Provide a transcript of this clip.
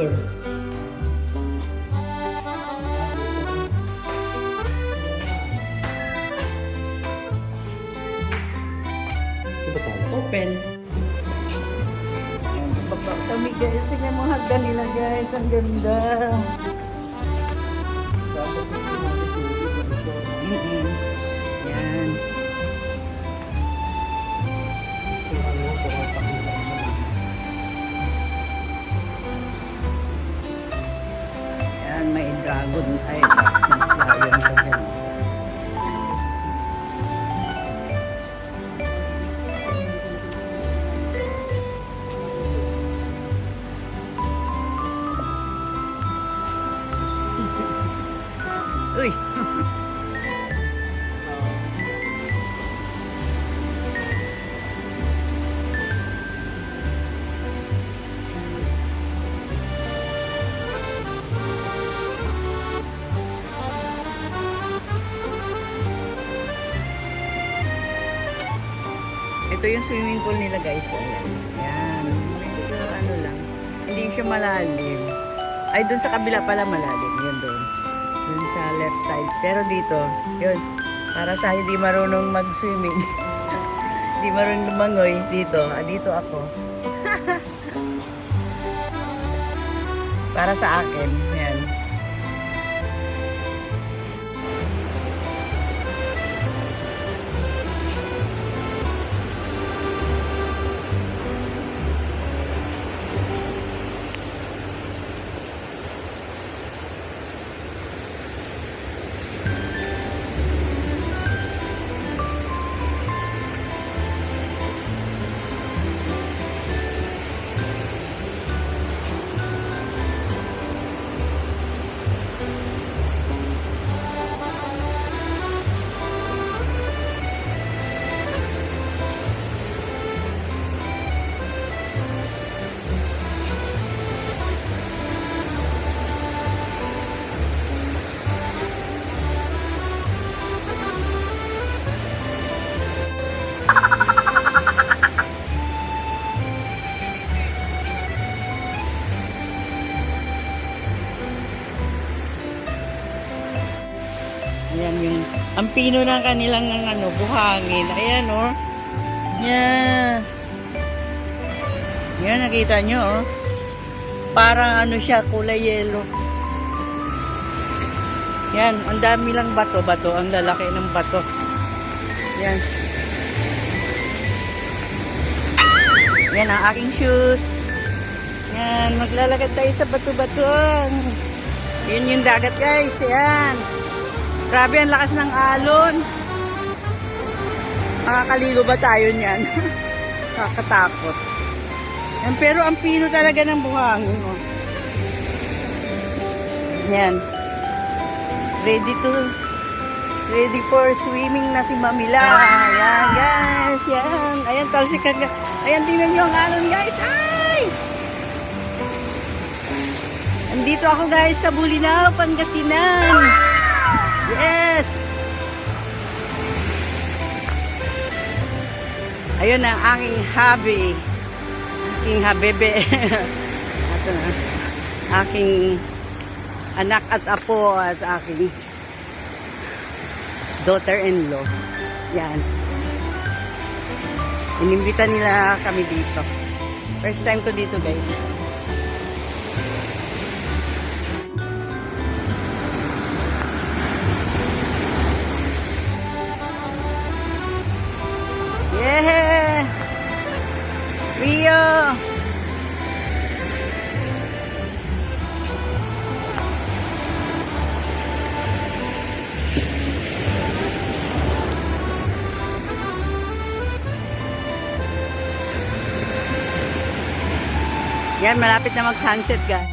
Pier. Open. Baba kami guys. Tingnan mo hagdan nila guys. Ang ganda. Yan. Yan, may dragon. Ay, lion sa dyan. Uy! Ito yung swimming pool nila guys. Ayan. Ayan. Medyo ano lang. Hindi siya malalim. Ay, dun sa kabila pala malalim. Yun doon. Dun sa left side. Pero dito, yun. Para sa hindi marunong mag-swimming. Hindi marunong lumangoy. Dito. Dito ako. Para sa akin. Yan. Ayan yung, ang pino ng kanilang ano, buhangin. Ayan oh. Yan. Yan, nakita nyo oh. Parang ano siya, kulay yellow. Yan, ang dami lang bato-bato. Ang lalaki ng bato. Yan. Yan ang aking shoes. Yan, maglalakad tayo sa bato-bato. Yun yung dagat guys. Yan. Grabe, ang lakas ng alon. Makakaligo ba tayo niyan? Kakatakot. Yan, pero ang pino talaga ng buhangin. Oh. Yan. Ready for swimming na si Mamila. Yan, guys. Yan. Ayan, talsikan ka. Ayan, tingnan nyo ang alon, guys. Ay! Andito ako, guys, sa Bulinaw, Pangasinan. Yes! Ayun ang aking hobby. Aking habebe. Ito na. Aking anak at apo at aking daughter-in-law. Yan. Inimbita nila kami dito. First time ko dito, guys. Yeah! Rio! Yan, malapit na mag-sunset guys.